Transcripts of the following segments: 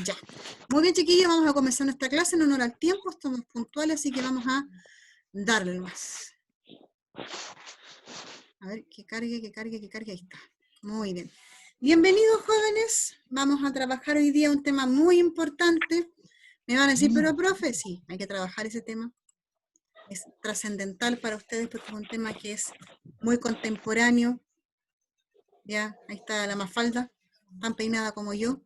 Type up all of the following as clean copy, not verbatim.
Ya. Muy bien, chiquillos, vamos a comenzar nuestra clase en honor al tiempo, estamos puntuales, así que vamos a darle más. A ver, que cargue, ahí está. Muy bien. Bienvenidos, jóvenes. Vamos a trabajar hoy día un tema muy importante. Me van a decir, pero profe, sí, hay que trabajar ese tema. Es trascendental para ustedes porque es un tema que es muy contemporáneo. Ya, ahí está la Mafalda, tan peinada como yo,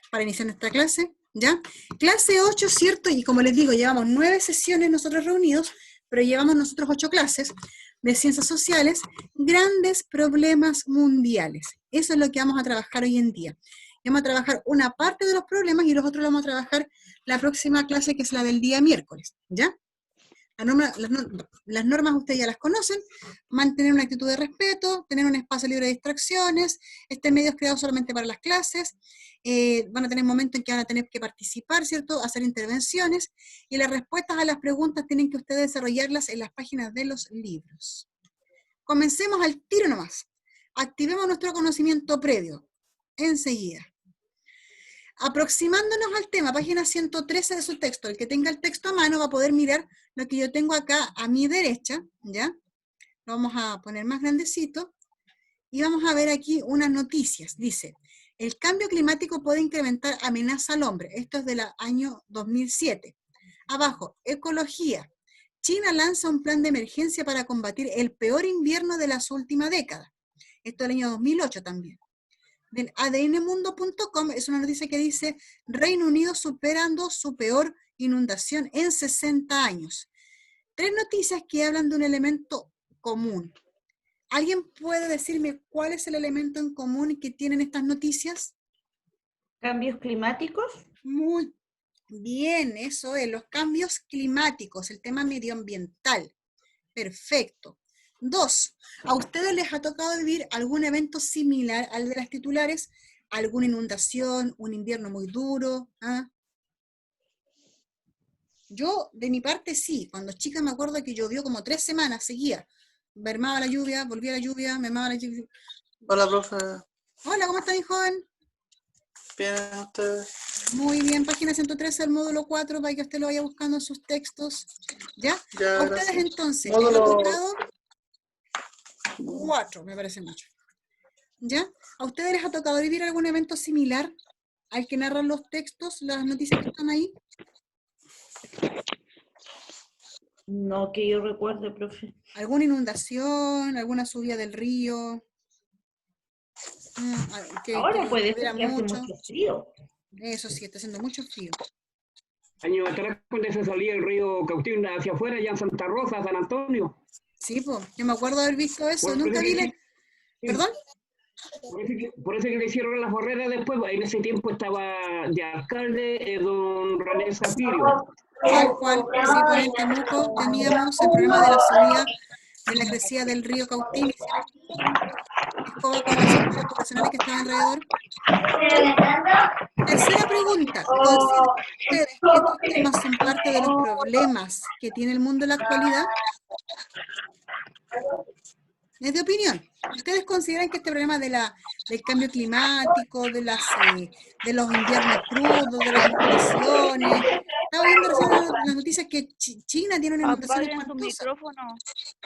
para iniciar nuestra clase. ¿Ya? Clase 8, ¿cierto? Y como les digo, llevamos 9 sesiones nosotros reunidos, pero llevamos nosotros 8 clases de ciencias sociales, grandes problemas mundiales. Eso es lo que vamos a trabajar hoy en día. Y vamos a trabajar una parte de los problemas y los otros los vamos a trabajar la próxima clase, que es la del día miércoles, ¿ya? Las normas ustedes ya las conocen: mantener una actitud de respeto, tener un espacio libre de distracciones, este medio es creado solamente para las clases, van a tener momentos en que van a tener que participar, ¿cierto?, hacer intervenciones, y las respuestas a las preguntas tienen que ustedes desarrollarlas en las páginas de los libros. Comencemos al tiro nomás. Activemos nuestro conocimiento previo, enseguida. Aproximándonos al tema, página 113 de su texto. El que tenga el texto a mano va a poder mirar lo que yo tengo acá a mi derecha, ¿ya? Lo vamos a poner más grandecito. Y vamos a ver aquí unas noticias. Dice, el cambio climático puede incrementar amenaza al hombre. Esto es del año 2007. Abajo, ecología. China lanza un plan de emergencia para combatir el peor invierno de las últimas décadas. Esto es del año 2008 también. Del adnmundo.com es una noticia que dice, Reino Unido superando su peor inundación en 60 años. 3 noticias que hablan de un elemento común. ¿Alguien puede decirme cuál es el elemento en común que tienen estas noticias? ¿Cambios climáticos? Muy bien, eso es, los cambios climáticos, el tema medioambiental. Perfecto. 2, ¿a ustedes les ha tocado vivir algún evento similar al de las titulares? ¿Alguna inundación, un invierno muy duro? ¿Ah? Yo, de mi parte, sí. Cuando chica me acuerdo que llovió como 3 semanas seguía. Mermaba la lluvia, volvía la lluvia, mermaba la lluvia. Hola, profe. Hola, ¿cómo está mi joven? Bien, usted. Muy bien, página 113 del módulo 4, para que usted lo vaya buscando en sus textos. ¿Ya? Ya, A ustedes gracias. entonces, les Módulo ha tocado 4, me parece mucho. ¿Ya? ¿A ustedes les ha tocado vivir algún evento similar al que narran los textos, las noticias que están ahí? No que yo recuerde, profe. ¿Alguna inundación, alguna subida del río? Ahora puede Lloviera ser que hace mucho. mucho frío. Eso sí, está haciendo mucho frío. Años atrás, cuando se salía el río Cautín hacia afuera, ya en Santa Rosa, San Antonio. Sí, pues, yo me acuerdo de haber visto eso. Por Nunca eso vi que- la... ¿Perdón? Por eso que le hicieron las barreras después. En ese tiempo estaba de alcalde don René Zapirio. Tal cual, sí, pues en Temuco teníamos el problema de la subida, de la crecida del río Cautín, hicieron escoba con las zonas poblacionales que estaban alrededor. Tercera pregunta, ¿consideran ustedes que estos temas son parte de los problemas que tiene el mundo en la actualidad? Es de opinión. ¿Ustedes consideran que este problema del cambio climático, de los inviernos crudos, de las inundaciones? Estaba viendo recién las noticias que China tiene una inundación Apaguen su espantosa. micrófono.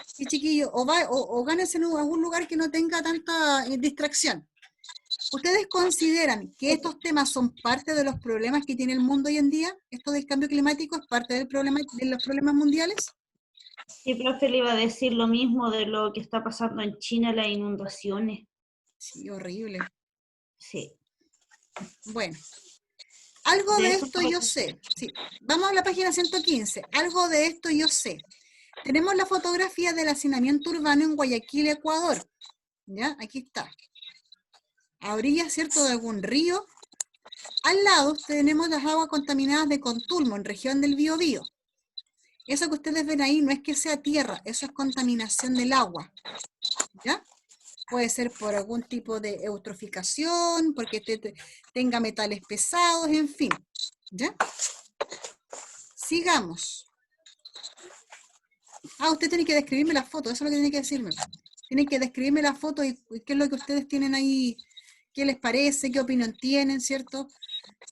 Sí, chiquillos, o gánense en algún lugar que no tenga tanta distracción. ¿Ustedes consideran que estos temas son parte de los problemas que tiene el mundo hoy en día? ¿Esto del cambio climático es parte del problema, de los problemas mundiales? Sí, profe, le iba a decir lo mismo de lo que está pasando en China, las inundaciones. Sí, horrible. Sí. Bueno, algo de eso esto yo sé. Sí, vamos a la página 115. Algo de esto yo sé. Tenemos la fotografía del hacinamiento urbano en Guayaquil, Ecuador. ¿Ya? Aquí está. A orillas, ¿cierto?, de algún río. Al lado tenemos las aguas contaminadas de Contulmo, en región del Biobío. Eso que ustedes ven ahí no es que sea tierra, eso es contaminación del agua. ¿Ya? Puede ser por algún tipo de eutroficación, porque tenga metales pesados, en fin. ¿Ya? Sigamos. Usted tiene que describirme la foto, eso es lo que tiene que decirme. Tienen que describirme la foto y qué es lo que ustedes tienen ahí, qué les parece, qué opinión tienen, ¿cierto?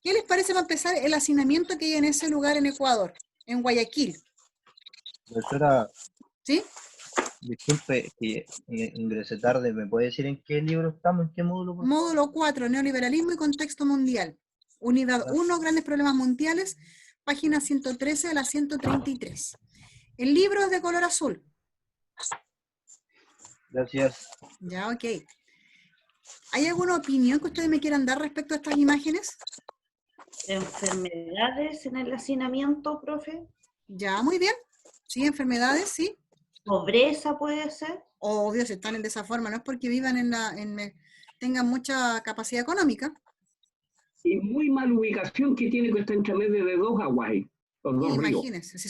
¿Qué les parece para empezar el hacinamiento que hay en ese lugar en Ecuador, en Guayaquil? Doctora, ¿Sí? disculpe que ingresé tarde, ¿me puede decir en qué libro estamos, en qué módulo, por favor? Módulo 4, neoliberalismo y contexto mundial. Unidad 1, grandes problemas mundiales, página 113 a la 133. El libro es de color azul. Gracias. Ya, ok. ¿Hay alguna opinión que ustedes me quieran dar respecto a estas imágenes? Enfermedades en el hacinamiento, profe. Ya, muy bien. Sí, enfermedades, sí. Pobreza puede ser. Obvio, si están de esa forma, no es porque vivan tengan mucha capacidad económica. Y muy mala ubicación que tiene que estar entre medio de dos aguas ahí, los dos ríos. Imagínense, si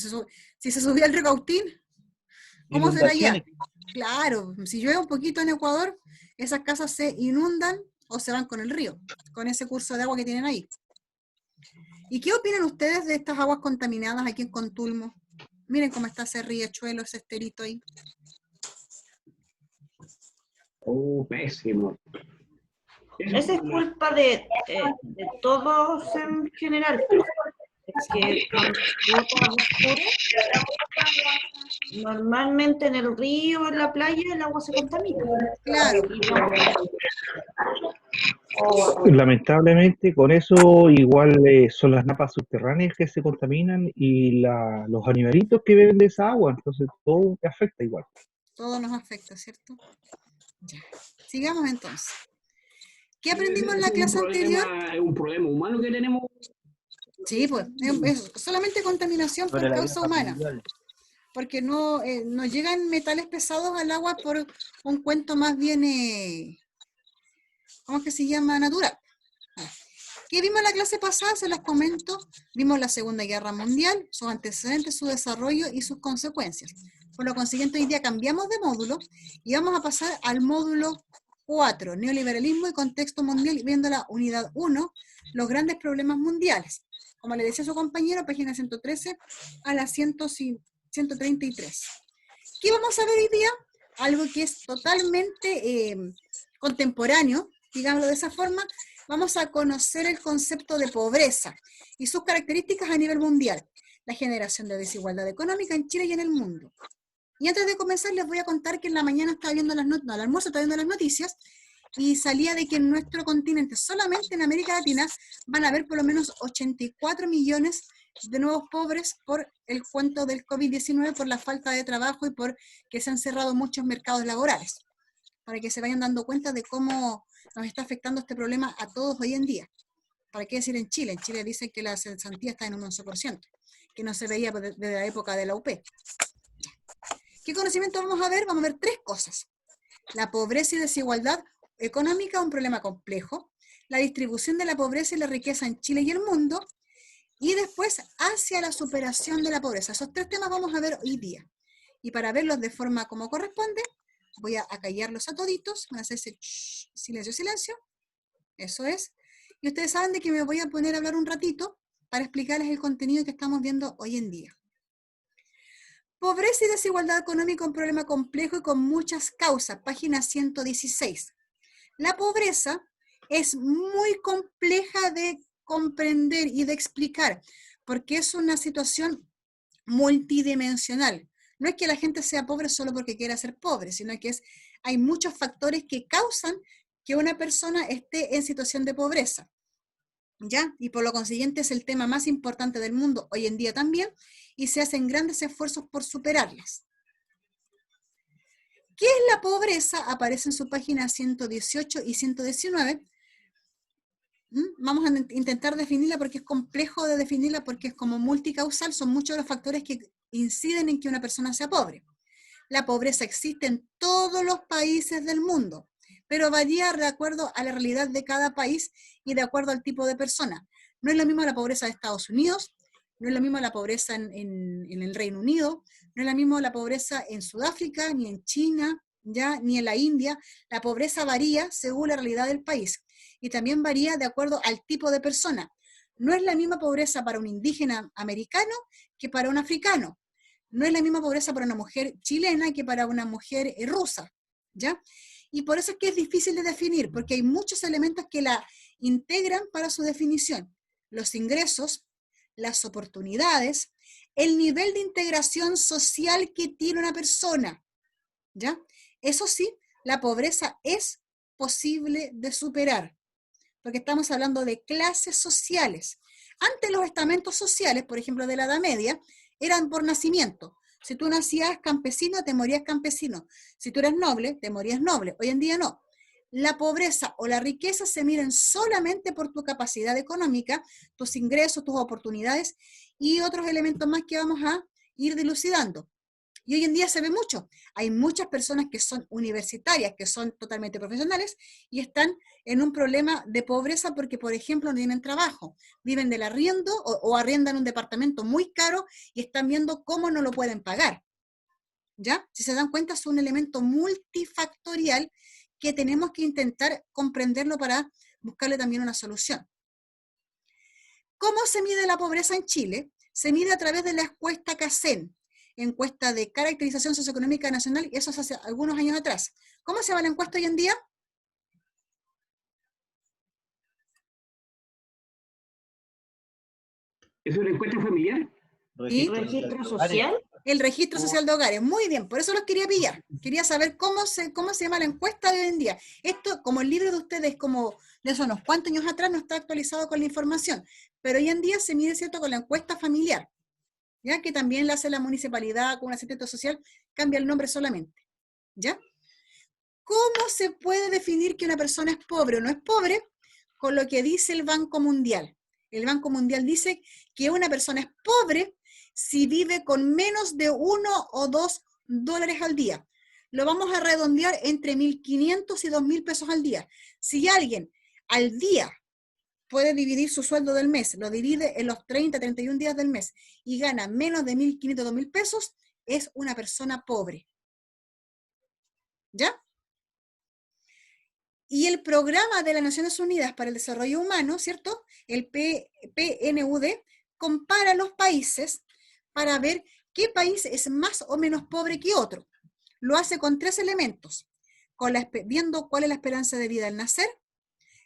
se subía el río Cautín, ¿cómo será allá? Claro, si llueve un poquito en Ecuador, esas casas se inundan o se van con el río, con ese curso de agua que tienen ahí. ¿Y qué opinan ustedes de estas aguas contaminadas aquí en Contulmo? Miren cómo está ese riachuelo, ese esterito ahí. Oh, pésimo. Esa es culpa de todos en general. Es que cuando bota basura, normalmente en el río, en la playa, el agua se contamina. Claro. Lamentablemente, con eso igual son las napas subterráneas que se contaminan y los animalitos que beben de esa agua, entonces todo afecta igual. Todo nos afecta, ¿cierto? Ya. Sigamos entonces. ¿Qué aprendimos en la clase anterior? Es un problema humano que tenemos. Sí, pues, es solamente contaminación por Sobre la causa guerra humana. mundial. Porque no llegan metales pesados al agua por un cuento más bien, ¿cómo es que se llama? Natural. ¿Qué vimos en la clase pasada? Se las comento. Vimos la Segunda Guerra Mundial, sus antecedentes, su desarrollo y sus consecuencias. Por lo consiguiente, hoy día cambiamos de módulo y vamos a pasar al módulo 4, neoliberalismo y contexto mundial, viendo la unidad 1, los grandes problemas mundiales. Como le decía su compañero, página 113 a la 133. ¿Qué vamos a ver hoy día? Algo que es totalmente contemporáneo, digámoslo de esa forma. Vamos a conocer el concepto de pobreza y sus características a nivel mundial, la generación de desigualdad económica en Chile y en el mundo. Y antes de comenzar les voy a contar que en la mañana estaba viendo al almuerzo estaba viendo las noticias y salía de que en nuestro continente, solamente en América Latina, van a haber por lo menos 84 millones de nuevos pobres por el cuento del COVID-19, por la falta de trabajo y por que se han cerrado muchos mercados laborales, para que se vayan dando cuenta de cómo nos está afectando este problema a todos hoy en día. ¿Para qué decir en Chile? En Chile dicen que la cesantía está en un 11%, que no se veía desde la época de la UP. ¿Qué conocimiento vamos a ver? Vamos a ver tres cosas. La pobreza y desigualdad económica, un problema complejo. La distribución de la pobreza y la riqueza en Chile y el mundo. Y después, hacia la superación de la pobreza. Esos tres temas vamos a ver hoy día. Y para verlos de forma como corresponde, voy a callarlos a toditos. Van a hacerse silencio, silencio. Eso es. Y ustedes saben de que me voy a poner a hablar un ratito para explicarles el contenido que estamos viendo hoy en día. Pobreza y desigualdad económica, un problema complejo y con muchas causas. Página 116. La pobreza es muy compleja de comprender y de explicar, porque es una situación multidimensional. No es que la gente sea pobre solo porque quiera ser pobre, sino que hay muchos factores que causan que una persona esté en situación de pobreza. ¿Ya? Y por lo consiguiente es el tema más importante del mundo hoy en día también, y se hacen grandes esfuerzos por superarlas. ¿Qué es la pobreza? Aparece en su página 118 y 119. Vamos a intentar definirla porque es complejo de definirla, porque es como multicausal, son muchos los factores que inciden en que una persona sea pobre. La pobreza existe en todos los países del mundo, pero varía de acuerdo a la realidad de cada país y de acuerdo al tipo de persona. No es lo mismo la pobreza de Estados Unidos, no es lo mismo la pobreza en el Reino Unido, no es lo mismo la pobreza en Sudáfrica, ni en China, ¿ya? Ni en la India. La pobreza varía según la realidad del país y también varía de acuerdo al tipo de persona. No es la misma pobreza para un indígena americano que para un africano. No es la misma pobreza para una mujer chilena que para una mujer rusa, ¿ya? Y por eso es que es difícil de definir, porque hay muchos elementos que la integran para su definición. los ingresos, las oportunidades, el nivel de integración social que tiene una persona, ¿ya? Eso sí, la pobreza es posible de superar, porque estamos hablando de clases sociales. Antes los estamentos sociales, por ejemplo, de la Edad Media, eran por nacimiento. Si tú nacías campesino, te morías campesino. Si tú eres noble, te morías noble. Hoy en día no. La pobreza o la riqueza se miden solamente por tu capacidad económica, tus ingresos, tus oportunidades y otros elementos más que vamos a ir dilucidando. Y hoy en día se ve mucho. Hay muchas personas que son universitarias, que son totalmente profesionales y están en un problema de pobreza porque, por ejemplo, no tienen trabajo. Viven del arriendo o arriendan un departamento muy caro y están viendo cómo no lo pueden pagar. ¿Ya? Si se dan cuenta, es un elemento multifactorial que tenemos que intentar comprenderlo para buscarle también una solución. ¿Cómo se mide la pobreza en Chile? Se mide a través de la encuesta CACEN, encuesta de caracterización socioeconómica nacional, y eso es hace algunos años atrás. ¿Cómo se llama la encuesta hoy en día? ¿Es una encuesta familiar? ¿Registro social? El registro social de hogares. Muy bien, por eso los quería pillar. Quería saber cómo se llama la encuesta de hoy en día. Esto, como el libro de ustedes, como de hace unos cuantos años atrás, no está actualizado con la información, pero hoy en día se mide, ¿cierto?, con la encuesta familiar, ¿ya? Que también la hace la municipalidad con un asistente social, cambia el nombre solamente, ¿ya? ¿Cómo se puede definir que una persona es pobre o no es pobre? Con lo que dice el Banco Mundial. El Banco Mundial dice que una persona es pobre si vive con menos de 1 o 2 dólares al día. Lo vamos a redondear entre 1.500 y 2.000 pesos al día. Si alguien al día puede dividir su sueldo del mes, lo divide en los 30, 31 días del mes y gana menos de 1.500, 2.000 pesos, es una persona pobre. ¿Ya? Y el programa de las Naciones Unidas para el Desarrollo Humano, ¿cierto? El PNUD, compara los países para ver qué país es más o menos pobre que otro. Lo hace con 3 elementos, viendo cuál es la esperanza de vida al nacer,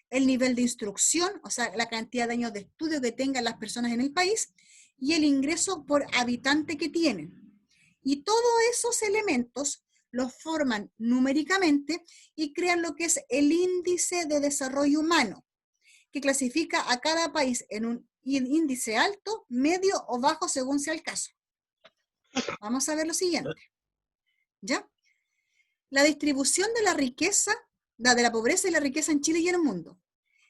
el nivel de instrucción, o sea, la cantidad de años de estudio que tengan las personas en el país, y el ingreso por habitante que tienen. Y todos esos elementos los forman numéricamente y crean lo que es el índice de desarrollo humano, que clasifica a cada país en un índice alto, medio o bajo según sea el caso. Vamos a ver lo siguiente. ¿Ya? La distribución de la riqueza, de la pobreza y la riqueza en Chile y en el mundo.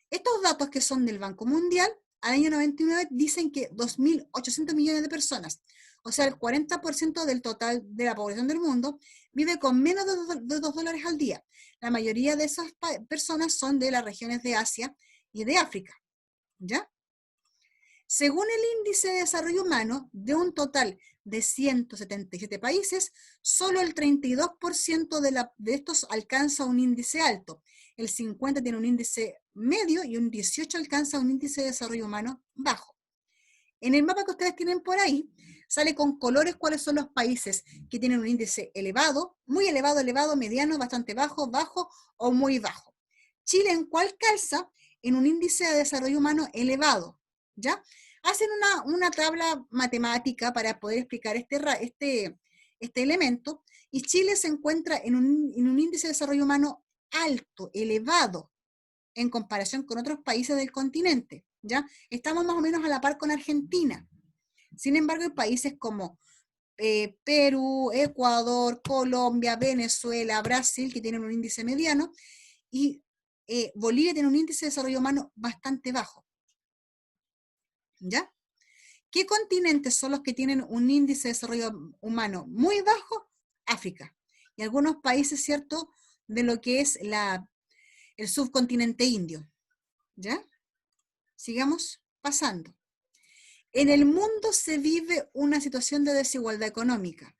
Estos datos que son del Banco Mundial, al año 99 dicen que 2.800 millones de personas, o sea, el 40% del total de la población del mundo, vive con menos de 2 dólares al día. La mayoría de esas personas son de las regiones de Asia y de África. ¿Ya? Según el Índice de Desarrollo Humano, de un total de 177 países, solo el 32% de estos alcanza un índice alto, el 50% tiene un índice medio y un 18% alcanza un índice de desarrollo humano bajo. En el mapa que ustedes tienen por ahí, sale con colores cuáles son los países que tienen un índice elevado, muy elevado, elevado, mediano, bastante bajo, bajo o muy bajo. Chile, ¿en cuál calza? En un índice de desarrollo humano elevado, ¿ya? Hacen una tabla matemática para poder explicar este elemento, y Chile se encuentra en un índice de desarrollo humano alto, elevado, en comparación con otros países del continente, ¿ya? Estamos más o menos a la par con Argentina. Sin embargo, hay países como Perú, Ecuador, Colombia, Venezuela, Brasil, que tienen un índice mediano, y Bolivia tiene un índice de desarrollo humano bastante bajo. ¿Ya? ¿Qué continentes son los que tienen un índice de desarrollo humano muy bajo? África. Y algunos países, ¿cierto?, de lo que es el subcontinente indio. ¿Ya? Sigamos pasando. En el mundo se vive una situación de desigualdad económica,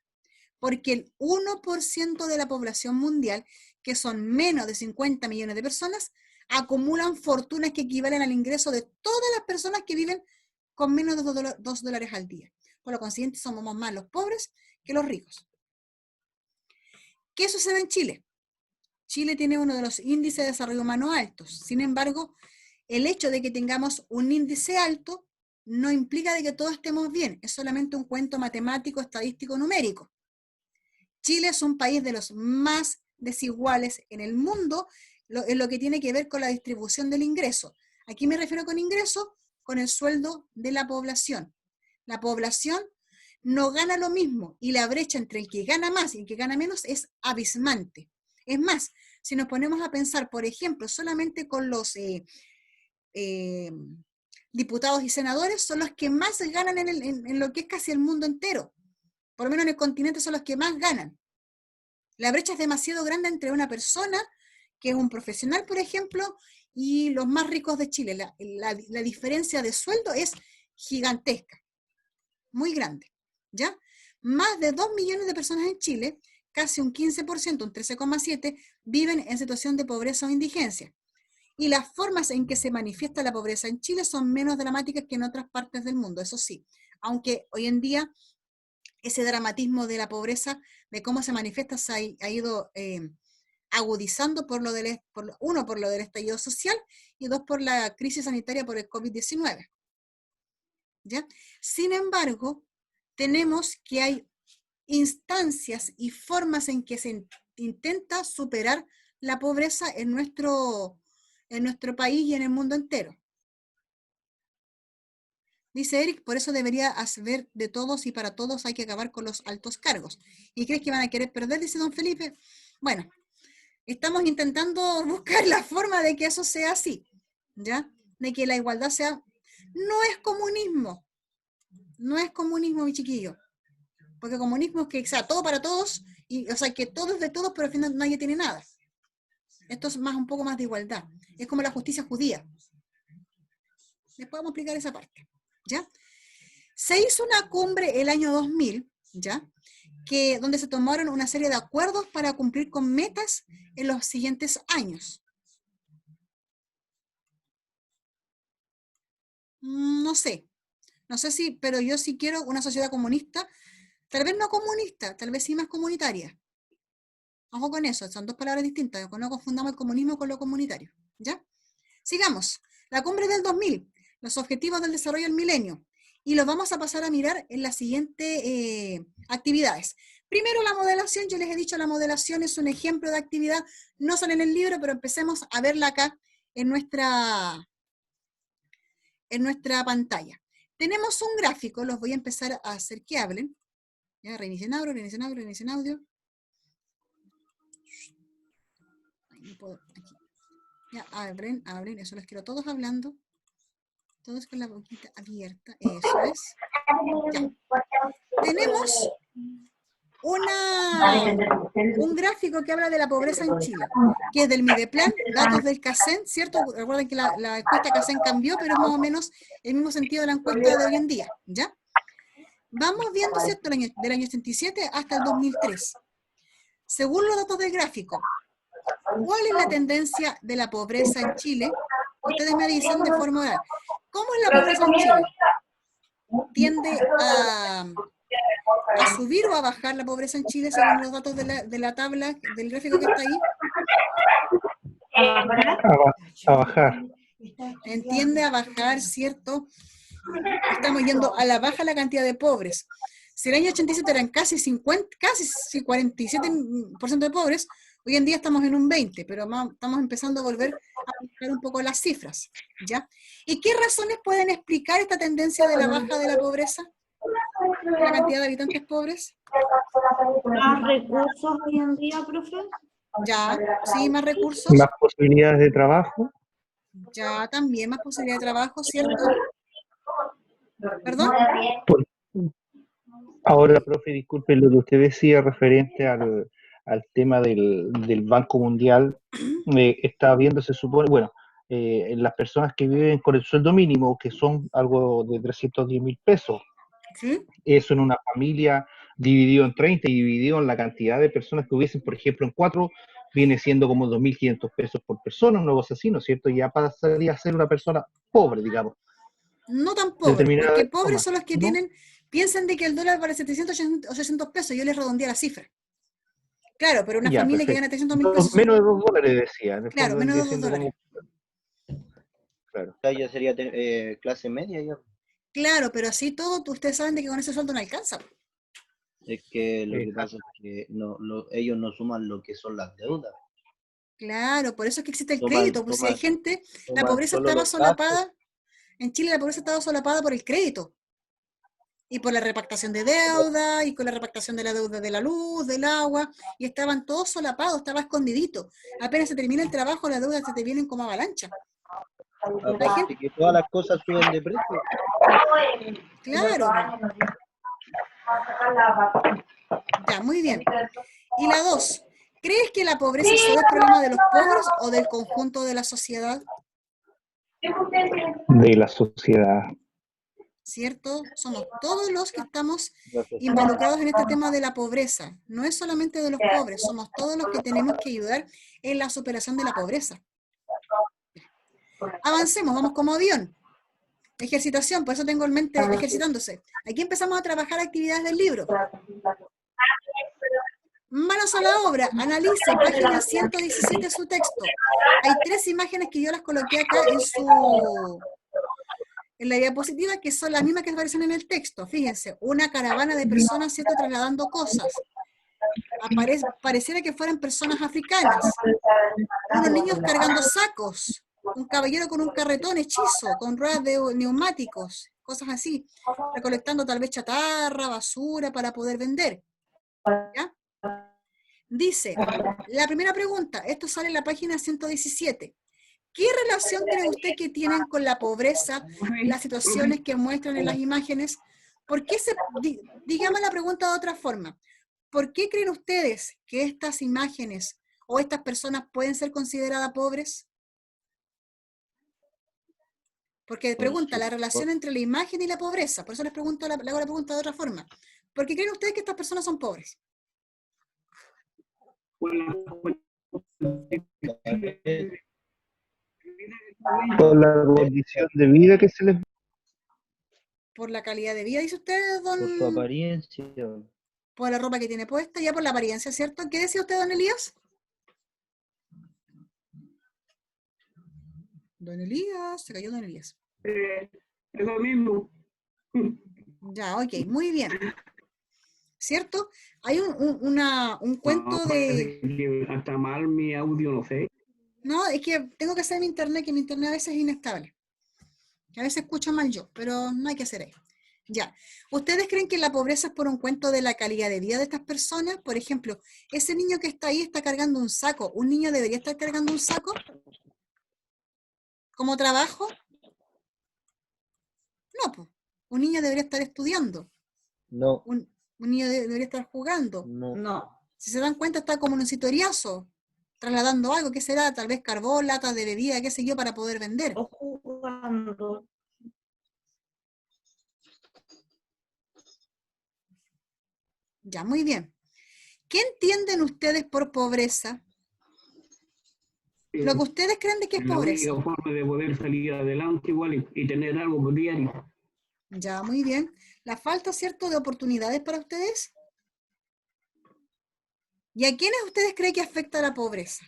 porque el 1% de la población mundial, que son menos de 50 millones de personas, acumulan fortunas que equivalen al ingreso de todas las personas que viven con menos de 2 dólares al día. Por lo consiguiente, somos más los pobres que los ricos. ¿Qué sucede en Chile? Chile tiene uno de los índices de desarrollo humano altos. Sin embargo, el hecho de que tengamos un índice alto no implica de que todos estemos bien, es solamente un cuento matemático, estadístico, numérico. Chile es un país de los más desiguales en el mundo en lo que tiene que ver con la distribución del ingreso. Aquí me refiero con ingreso, con el sueldo de la población. La población no gana lo mismo y la brecha entre el que gana más y el que gana menos es abismante. Es más, si nos ponemos a pensar, por ejemplo, solamente con los diputados y senadores, son los que más ganan en lo que es casi el mundo entero. Por lo menos en el continente son los que más ganan. La brecha es demasiado grande entre una persona que es un profesional, por ejemplo, y los más ricos de Chile. La diferencia de sueldo es gigantesca, muy grande, ¿ya? Más de 2 millones de personas en Chile, casi un 15%, un 13,7%, viven en situación de pobreza o indigencia. Y las formas en que se manifiesta la pobreza en Chile son menos dramáticas que en otras partes del mundo, eso sí. Aunque hoy en día ese dramatismo de la pobreza, de cómo se manifiesta, se ha ido agudizando por lo del estallido social y dos, por la crisis sanitaria por el COVID-19. ¿Ya? Sin embargo, tenemos que hay instancias y formas en que se intenta superar la pobreza en nuestro país y en el mundo entero. Dice Eric, por eso debería haber de todos y para todos hay que acabar con los altos cargos. ¿Y crees que van a querer perder? Dice don Felipe. Bueno, estamos intentando buscar la forma de que eso sea así, ¿ya? De que la igualdad sea... No es comunismo. No es comunismo, mi chiquillo. Porque comunismo es que sea todo para todos, y, o sea, que todo es de todos, pero al final nadie tiene nada. Esto es un poco más de igualdad. Es como la justicia judía. Después vamos a explicar esa parte, ¿ya? Se hizo una cumbre el año 2000, ¿ya? Donde se tomaron una serie de acuerdos para cumplir con metas en los siguientes años. No sé si, pero yo sí quiero una sociedad comunista, tal vez no comunista, tal vez sí más comunitaria. Ojo con eso, son dos palabras distintas, no confundamos el comunismo con lo comunitario, ¿ya? Sigamos, la cumbre del 2000, los objetivos del desarrollo del milenio, y los vamos a pasar a mirar en las siguientes actividades. Primero la modelación, yo les he dicho, la modelación es un ejemplo de actividad, no sale en el libro, pero empecemos a verla acá en nuestra pantalla. Tenemos un gráfico, los voy a empezar a hacer que hablen. Ya, reinicien audio, reinicien audio, reinicien audio. No puedo, aquí. Ya, abren, eso los quiero todos hablando. Todos con la boquita abierta, eso es. Ya. Tenemos un gráfico que habla de la pobreza en Chile, que es del Mideplan, datos del CACEN, ¿cierto? Recuerden que la encuesta CACEN cambió, pero es más o menos el mismo sentido de la encuesta de hoy en día, ¿ya? Vamos viendo, ¿cierto? Del año 87 hasta el 2003. Según los datos del gráfico, ¿cuál es la tendencia de la pobreza en Chile? Ustedes me dicen de forma oral. ¿Cómo es la pobreza en Chile? ¿Tiende a subir o a bajar la pobreza en Chile según los datos de la tabla, del gráfico que está ahí? A bajar. Tiende a bajar, ¿cierto? Estamos yendo a la baja la cantidad de pobres. Si el año 87 eran casi 47% de pobres, hoy en día estamos en un 20%, pero estamos empezando a volver a buscar un poco las cifras, ¿ya? ¿Y qué razones pueden explicar esta tendencia de la baja de la pobreza? ¿De la cantidad de habitantes pobres? ¿Más recursos hoy en día, profe? Ya, sí, más recursos. Más posibilidades de trabajo. Ya, también más posibilidades de trabajo, ¿cierto? ¿Perdón? Ahora, profe, disculpe lo que usted decía referente al tema del Banco Mundial. Está viendo, se supone, bueno, las personas que viven con el sueldo mínimo, que son algo de 310.000 pesos. ¿Sí? Eso en una familia dividido en 30 y dividido en la cantidad de personas que hubiesen, por ejemplo, en 4, viene siendo como 2.500 pesos por persona, una cosa así, ¿no es cierto? Ya pasaría a ser una persona pobre, digamos. No tan pobres, porque pobres son los que tienen, piensan de que el dólar vale 700 o 800 pesos, yo les redondeé la cifra. Claro, pero una familia que gana 300.000 pesos. Menos de $2 decía. Claro, menos de $2. Claro. O sea, ya sería clase media ya. Claro, pero así todo, ustedes saben de que con ese sueldo no alcanza. Es que lo que Exacto. pasa es que ellos no suman lo que son las deudas. Claro, por eso es que existe el Toman, crédito, pues si hay gente, la toman pobreza solo estaba los gastos. solapada, en Chile la pobreza estaba solapada por el crédito. Y por la repactación de deuda, y con la repactación de la deuda de la luz, del agua, y estaban todos solapados, estaba escondidito. Apenas se termina el trabajo, las deudas se te vienen como avalancha. Hay gente, Aparte que todas las cosas suben de precio. claro, ya, muy bien. Y la 2, ¿crees que la pobreza solo es problema de los pobres o del conjunto de la sociedad? De la sociedad. ¿Cierto? Somos todos los que estamos La sociedad. involucrados en este tema de la pobreza. No es solamente de los pobres, somos todos los que tenemos que ayudar en la superación de la pobreza. Avancemos, vamos como avión. Ejercitación, por eso tengo en mente ejercitándose. Aquí empezamos a trabajar actividades del libro. Manos a la obra, analice, página 117 su texto. Hay 3 imágenes que yo las coloqué acá en la diapositiva, que son las mismas que aparecen en el texto. Fíjense, una caravana de personas, ¿cierto?, trasladando cosas. Pareciera que fueran personas africanas. Unos niños cargando sacos. Un caballero con un carretón hechizo, con ruedas de neumáticos, cosas así. Recolectando tal vez chatarra, basura para poder vender. ¿Ya? Dice, la primera pregunta, esto sale en la página 117. ¿Qué relación cree usted que tienen con la pobreza las situaciones que muestran en las imágenes? ¿Por qué digamos la pregunta de otra forma? ¿Por qué creen ustedes que estas imágenes o estas personas pueden ser consideradas pobres? Porque pregunta la relación entre la imagen y la pobreza. Por eso les pregunto, le hago la pregunta de otra forma. ¿Por qué creen ustedes que estas personas son pobres? Por la condición de vida que se les... Por la calidad de vida, dice usted, Por su don... apariencia. Por la ropa que tiene puesta, ya por la apariencia, ¿cierto? ¿Qué decía usted, don Elías? Don Elías, se cayó don Elías. Es lo mismo. Ya, ok, muy bien. ¿Cierto? Hay un cuento No, de... que hasta mal mi audio, no sé. No, es que tengo que hacer mi internet, que mi internet a veces es inestable. Que a veces escucho mal yo, pero no hay que hacer ahí. Ya. ¿Ustedes creen que la pobreza es por un cuento de la calidad de vida de estas personas? Por ejemplo, ese niño que está ahí está cargando un saco. ¿Un niño debería estar cargando un saco como trabajo? No, pues. Un niño debería estar estudiando. No, Un niño debería estar jugando. no. No. Si se dan cuenta, está como en un sitoriazo, trasladando algo. ¿Qué será? Tal vez carbón, latas de bebida, qué sé yo, para poder vender. O jugando. Ya, muy bien. ¿Qué entienden ustedes por pobreza? Lo que ustedes creen de que es La pobreza. única forma de poder salir adelante igual y tener algo por diario. Ya, muy bien. ¿La falta, cierto, de oportunidades para ustedes? ¿Y a quiénes ustedes creen que afecta la pobreza?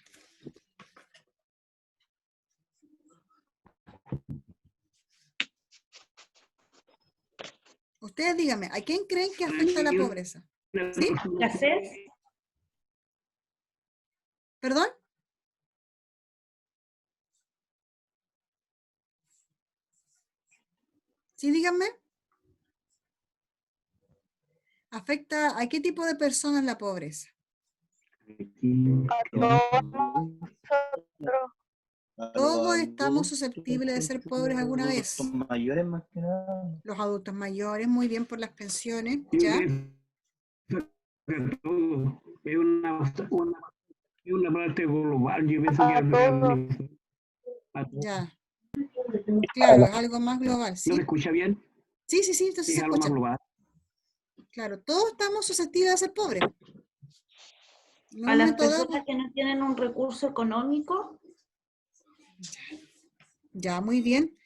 Ustedes díganme, ¿a quién creen que afecta la pobreza? ¿Sí? ¿Escasez? ¿Perdón? ¿Sí, díganme? ¿Afecta a qué tipo de personas la pobreza? Todos estamos susceptibles de ser pobres alguna vez. Son mayores más que nada. Los adultos mayores, muy bien por las pensiones, Yo ¿ya? pienso que todo es una parte global. Yo pienso que a todo. Ya. Claro, es algo más global, ¿No ¿sí? se escucha bien? Sí, entonces Es se algo más escucha. global. Claro, todos estamos susceptibles de ser pobres. En un A las momento dado, personas que no tienen un recurso económico, ya, muy bien.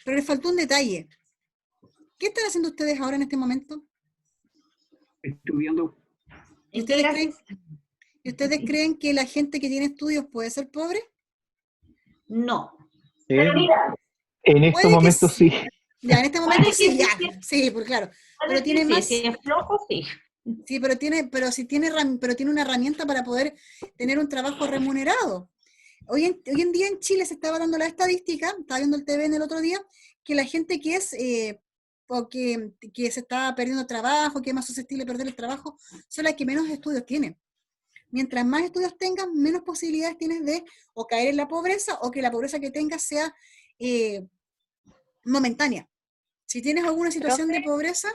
Pero les faltó un detalle. ¿Qué están haciendo ustedes ahora en este momento? Estudiando. ¿Y ¿en qué ustedes creen que la gente que tiene estudios puede ser pobre? No. Sí, En estos Puede que momentos sí. Ya, en este momento Puede que sí, ya. sí, Sí, pues claro. puede Pero tiene que sí, más. si es flojo, sí. Sí, pero tiene una herramienta para poder tener un trabajo remunerado. Hoy en día en Chile se estaba dando la estadística, estaba viendo el TV en el otro día, que la gente que es, o que se está perdiendo trabajo, que es más susceptible de perder el trabajo, son las que menos estudios tienen. Mientras más estudios tengas, menos posibilidades tienes de o caer en la pobreza o que la pobreza que tengas sea momentánea. Si tienes alguna situación de pobreza,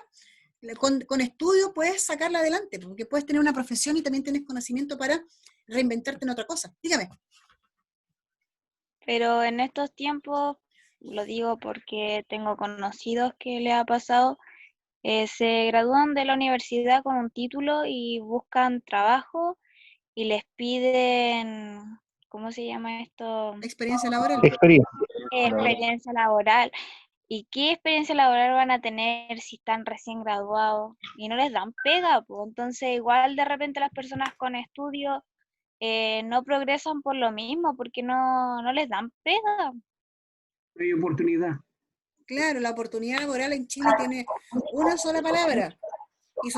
con estudio puedes sacarla adelante, porque puedes tener una profesión y también tienes conocimiento para reinventarte en otra cosa. Dígame. Pero en estos tiempos, lo digo porque tengo conocidos que le ha pasado, se gradúan de la universidad con un título y buscan trabajo y les piden, ¿cómo se llama esto? Experiencia laboral. Experiencia. Experiencia laboral. ¿Y qué experiencia laboral van a tener si están recién graduados? Y no les dan pega, pues. Entonces igual de repente las personas con estudios no progresan por lo mismo, porque no les dan pega. No hay oportunidad. Claro, la oportunidad laboral en Chile tiene una sola palabra. Y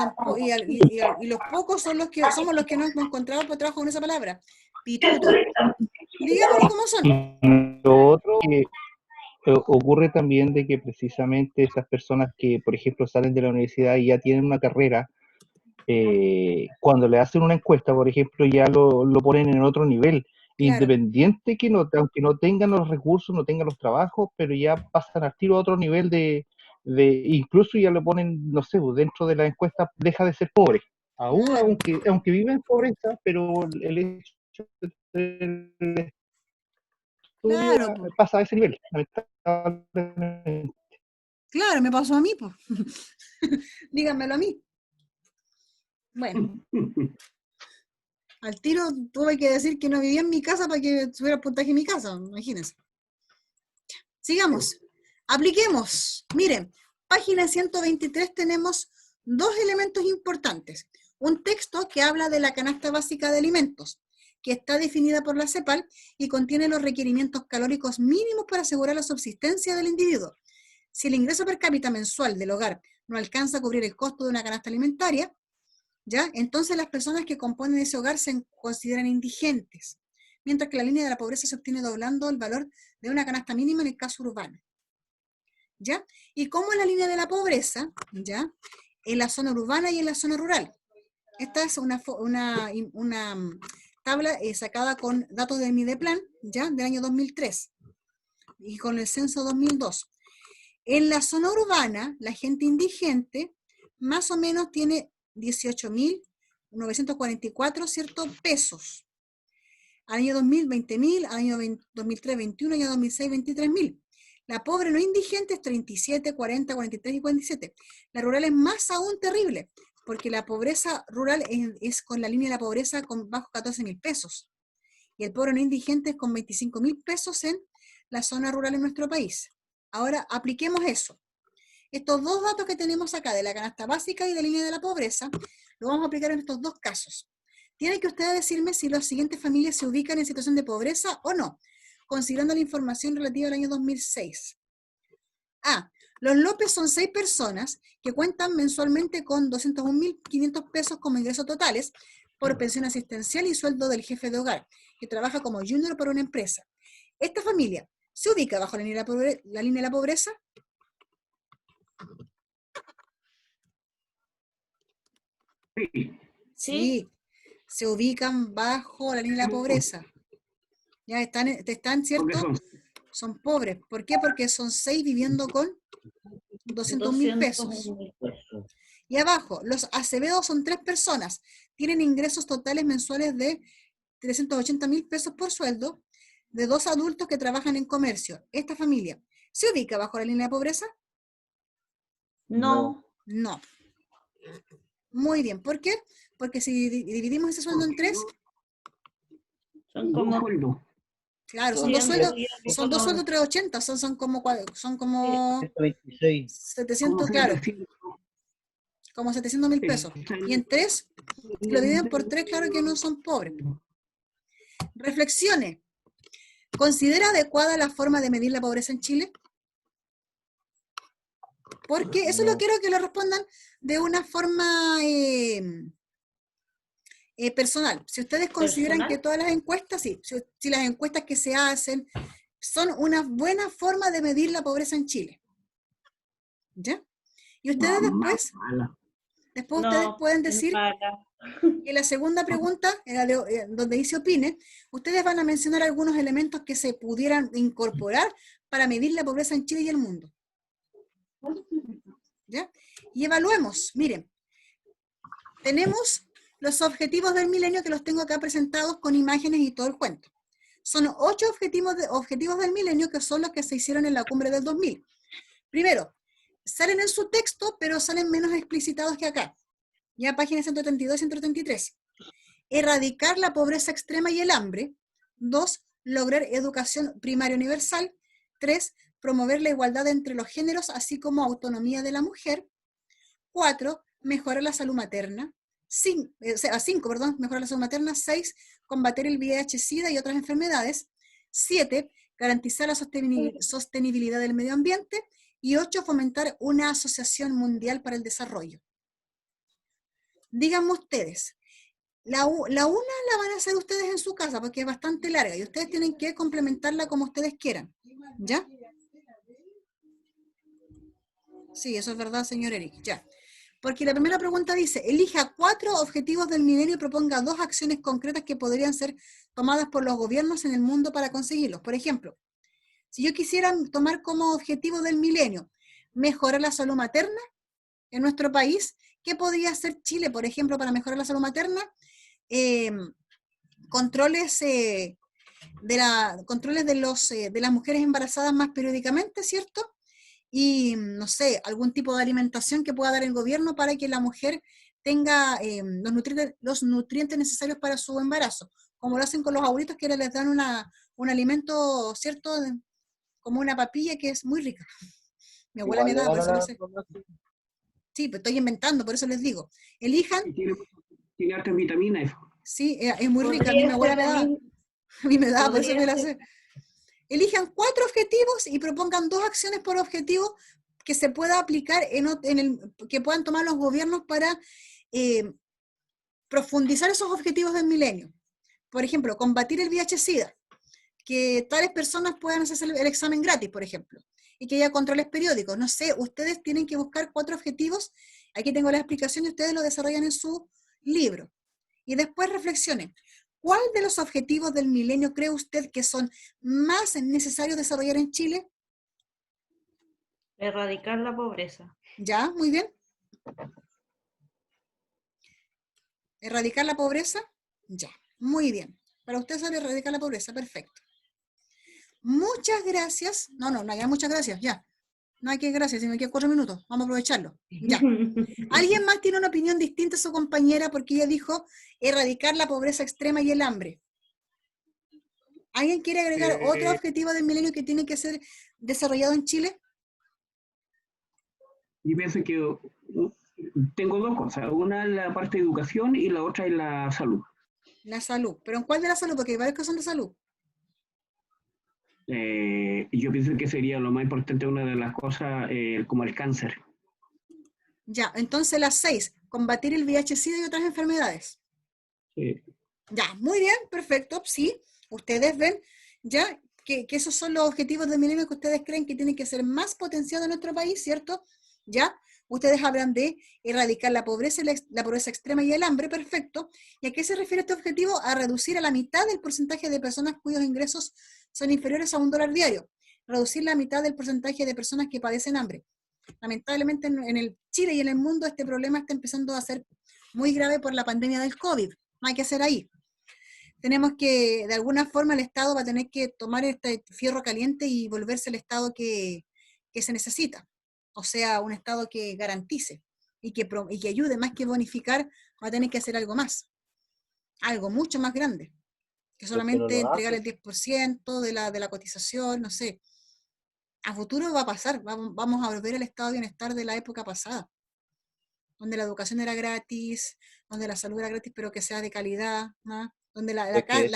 los pocos somos los que no hemos encontrado por trabajo con esa palabra. Pituto. Digámoslo como son. Y lo otro que ocurre también de que precisamente esas personas que, por ejemplo, salen de la universidad y ya tienen una carrera, cuando le hacen una encuesta, por ejemplo, ya lo ponen en otro nivel, Claro. independiente que aunque no tengan los recursos, no tengan los trabajos, pero ya pasan al tiro a otro nivel incluso ya lo ponen, no sé, dentro de la encuesta deja de ser pobre, aún Claro. aunque vive en pobreza, pero el hecho de tener estudio Claro, po. pasa a ese nivel, lamentablemente. Claro, me pasó a mí, pues. Díganmelo a mí. Bueno, al tiro tuve que decir que no vivía en mi casa para que subiera el puntaje en mi casa, imagínense. Sigamos. Apliquemos. Miren, página 123 tenemos dos elementos importantes. Un texto que habla de la canasta básica de alimentos, que está definida por la CEPAL y contiene los requerimientos calóricos mínimos para asegurar la subsistencia del individuo. Si el ingreso per cápita mensual del hogar no alcanza a cubrir el costo de una canasta alimentaria, ¿ya? Entonces las personas que componen ese hogar se consideran indigentes, mientras que la línea de la pobreza se obtiene doblando el valor de una canasta mínima en el caso urbano. ¿Ya? ¿Y cómo es la línea de la pobreza? ¿Ya? En la zona urbana y en la zona rural. Esta es una tabla sacada con datos del Mideplan, ¿ya? Del año 2003 y con el censo 2002. En la zona urbana, la gente indigente más o menos tiene 18.944, ¿cierto? Pesos. Al año 2000, 20.000, al año 2003, 21, al año 2006, 23.000. La pobre no indigente es 37, 40, 43 y 47. La rural es más aún terrible, porque la pobreza rural es con la línea de la pobreza con bajo 14.000 pesos. Y el pobre no indigente es con 25.000 pesos en la zona rural en nuestro país. Ahora, apliquemos eso. Estos dos datos que tenemos acá, de la canasta básica y de la línea de la pobreza, lo vamos a aplicar en estos dos casos. Tienen que ustedes decirme si las siguientes familias se ubican en situación de pobreza o no, considerando la información relativa al año 2006. A. Los López son 6 personas que cuentan mensualmente con 201.500 pesos como ingresos totales por pensión asistencial y sueldo del jefe de hogar, que trabaja como junior para una empresa. Esta familia se ubica bajo la línea de la pobreza. Sí, se ubican bajo la línea de la pobreza. Ya están, ¿cierto? Son pobres. ¿Por qué? Porque son 6 viviendo con 200.000 pesos. 200.000 pesos. Y abajo, los Acevedo son 3 personas. Tienen ingresos totales mensuales de 380.000 pesos por sueldo, de 2 adultos que trabajan en comercio. Esta familia, ¿se ubica bajo la línea de pobreza? No. No. Muy bien. ¿Por qué? Porque si dividimos ese sueldo en 3, Son como... claro, son dos sueldos 380, son como 126. 700, claro, como 700.000 pesos. Y en 3, si lo dividen por 3, claro que no son pobres. Reflexione. ¿Considera adecuada la forma de medir la pobreza en Chile? Porque eso lo quiero que lo respondan de una forma personal. Si ustedes consideran ¿Personal? que todas las encuestas, sí, si las encuestas que se hacen son una buena forma de medir la pobreza en Chile. ¿Ya? Y ustedes después ustedes No, pueden es decir mala. que la segunda pregunta, donde dice opine, ustedes van a mencionar algunos elementos que se pudieran incorporar para medir la pobreza en Chile y el mundo. ¿Ya? Y evaluemos, miren, tenemos los objetivos del milenio que los tengo acá presentados con imágenes y todo el cuento. Son 8 objetivos del milenio que son los que se hicieron en la cumbre del 2000. Primero, salen en su texto, pero salen menos explicitados que acá. Ya páginas 132 y 133. Erradicar la pobreza extrema y el hambre. 2. Lograr educación primaria universal. 3. Promover la igualdad entre los géneros, así como autonomía de la mujer. 4. Mejorar la salud materna. 5, mejorar la salud materna. 6. Combatir el VIH-Sida y otras enfermedades. 7. Garantizar la sostenibilidad del medio ambiente. Y 8. Fomentar una asociación mundial para el desarrollo. Díganme ustedes, la una la van a hacer ustedes en su casa porque es bastante larga y ustedes tienen que complementarla como ustedes quieran. ¿Ya? Sí, eso es verdad, señor Eric. Ya. Porque la primera pregunta dice, elija 4 objetivos del milenio y proponga 2 acciones concretas que podrían ser tomadas por los gobiernos en el mundo para conseguirlos. Por ejemplo, si yo quisiera tomar como objetivo del milenio mejorar la salud materna en nuestro país, ¿qué podría hacer Chile, por ejemplo, para mejorar la salud materna? Controles de las mujeres embarazadas más periódicamente, ¿cierto? Y, no sé, algún tipo de alimentación que pueda dar el gobierno para que la mujer tenga los nutrientes necesarios para su embarazo, como lo hacen con los abuelitos que les dan un alimento, ¿cierto? Como una papilla que es muy rica. Mi abuela me daba, por eso lo sé. Sí, pero estoy inventando, por eso les digo. Elijan. Tiene altas vitaminas. Sí, es muy rica. A mí mi abuela me daba. A mí me daba, por eso me la sé. Elijan 4 objetivos y propongan 2 acciones por objetivo que se pueda aplicar que puedan tomar los gobiernos para profundizar esos objetivos del milenio. Por ejemplo, combatir el VIH-Sida, que tales personas puedan hacerse el examen gratis, por ejemplo, y que haya controles periódicos. No sé, ustedes tienen que buscar 4 objetivos, aquí tengo la explicación y ustedes lo desarrollan en su libro. Y después reflexionen, ¿cuál de los objetivos del milenio cree usted que son más necesarios desarrollar en Chile? Erradicar la pobreza. ¿Ya? Muy bien. ¿Erradicar la pobreza? Ya, muy bien. Para usted sale erradicar la pobreza, perfecto. Muchas gracias. No hay muchas gracias, ya. No hay que gracias, si me quedan 4 minutos. Vamos a aprovecharlo. Ya. ¿Alguien más tiene una opinión distinta a su compañera porque ella dijo erradicar la pobreza extrema y el hambre? ¿Alguien quiere agregar otro objetivo del milenio que tiene que ser desarrollado en Chile? Yo pienso que tengo 2 cosas. Una es la parte de educación y la otra es la salud. La salud. ¿Pero en cuál de la salud? Porque hay varias que son de salud. Yo pienso que sería lo más importante, una de las cosas, como el cáncer. Ya, entonces las 6, combatir el VIH-Sida y otras enfermedades. Sí. Ya, muy bien, perfecto, sí. Ustedes ven ya que esos son los objetivos del milenio que ustedes creen que tienen que ser más potenciados en nuestro país, ¿cierto? Ya, ustedes hablan de erradicar la pobreza extrema y el hambre, perfecto. ¿Y a qué se refiere este objetivo? A reducir a la mitad del porcentaje de personas cuyos ingresos son inferiores a $1 diario. Reducir la mitad del porcentaje de personas que padecen hambre. Lamentablemente en el Chile y en el mundo este problema está empezando a ser muy grave por la pandemia del COVID. No hay que hacer ahí. Tenemos que, de alguna forma, el Estado va a tener que tomar este fierro caliente y volverse el Estado que se necesita. O sea, un Estado que garantice y que ayude, más que bonificar, va a tener que hacer algo más. Algo mucho más grande. Que solamente entregar el 10% de la cotización, no sé. A futuro va a pasar, vamos a volver al estado de bienestar de la época pasada, donde la educación era gratis, donde la salud era gratis, pero que sea de calidad, ¿no? Donde eso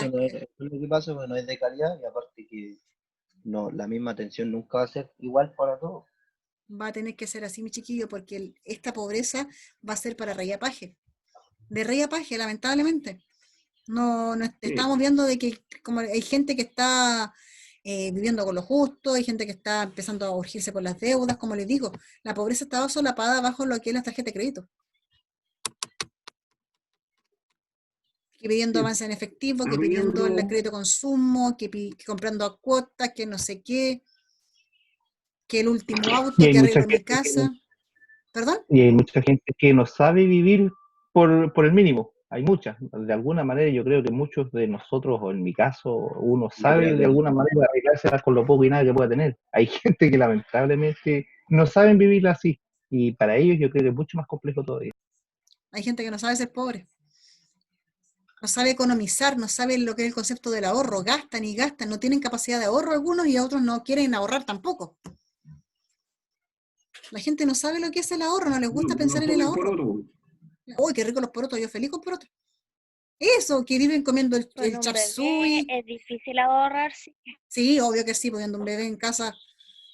no es lo que pasa, porque no es de calidad y aparte que no, la misma atención nunca va a ser igual para todos. Va a tener que ser así, mi chiquillo, porque esta pobreza va a ser para rey a paje. De rey a paje, lamentablemente. No estamos viendo de que como hay gente que está viviendo con lo justo, hay gente que está empezando a urgirse por las deudas, como les digo, la pobreza está solapada bajo lo que es la tarjeta de crédito. Que pidiendo avance en efectivo, que pidiendo el crédito consumo, que comprando a cuotas, que no sé qué, que el último auto, Y hay que mucha arreglo mi gente casa. ¿Perdón? Y hay mucha gente que no sabe vivir por el mínimo. Hay muchas. De alguna manera yo creo que muchos de nosotros, o en mi caso, uno sabe de alguna manera arreglárselas con lo poco y nada que pueda tener. Hay gente que lamentablemente no saben vivir así. Y para ellos yo creo que es mucho más complejo todavía. Hay gente que no sabe ser pobre. No sabe economizar, no sabe lo que es el concepto del ahorro. Gastan y gastan, no tienen capacidad de ahorro algunos y otros no quieren ahorrar tampoco. La gente no sabe lo que es el ahorro, no les gusta pensar en el ahorro. Uy, qué rico los porotos, yo feliz con porotos. Eso, que viven comiendo el Con un chap bebé suey. es difícil ahorrar, sí. Sí, obvio que sí, poniendo un bebé en casa,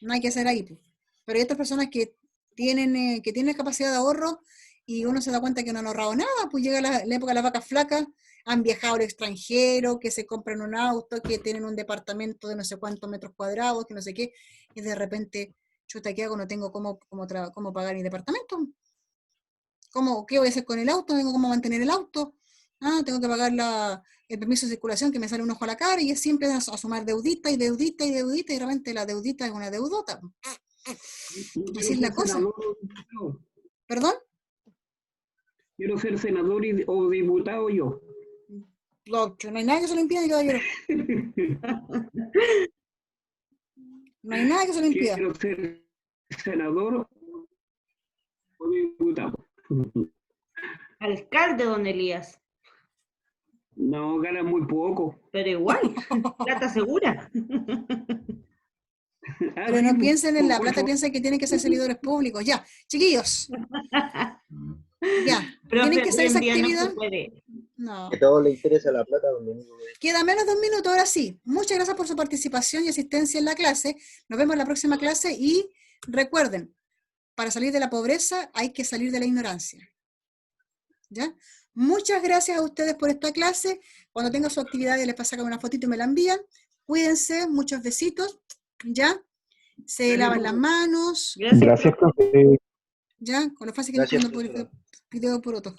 no hay que hacer ahí. Pues. Pero hay otras personas que tienen capacidad de ahorro y uno se da cuenta que no han ahorrado nada, pues llega la época de las vacas flacas, han viajado al extranjero, que se compran un auto, que tienen un departamento de no sé cuántos metros cuadrados, que no sé qué, y de repente, chuta, ¿qué hago? No tengo cómo pagar mi departamento. ¿Qué voy a hacer con el auto? No tengo cómo mantener el auto. Tengo que pagar el permiso de circulación que me sale un ojo a la cara y así empiezan a sumar deudita y deudita y deudita y de repente la deudita es una deudota. Así es la cosa. ¿Perdón? Quiero ser senador o diputado yo. No hay nada que se lo impida, caballero. No hay nada que se lo impida. Quiero ser senador o diputado. Alcalde, don Elías. No, gana muy poco. Pero igual, plata segura. Pero no piensen en la plata, piensen que tienen que ser servidores públicos. Ya, chiquillos. Ya, tienen que hacer esa actividad. No. Que a todos les interesa la plata. Queda menos de un minuto, ahora sí. Muchas gracias por su participación y asistencia en la clase. Nos vemos en la próxima clase y recuerden, para salir de la pobreza hay que salir de la ignorancia. ¿Ya? Muchas gracias a ustedes por esta clase. Cuando tengan su actividad les pasan una fotito y me la envían. Cuídense, muchos besitos. ¿Ya? Se lavan las manos. Gracias, profe. ¿Ya? Con lo fácil que nos ponen video por otro.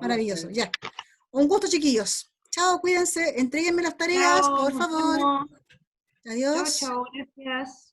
Maravilloso, ya. Un gusto, chiquillos. Chao, cuídense. Entréguenme las tareas, Chao, por favor. Adiós. Chao, gracias.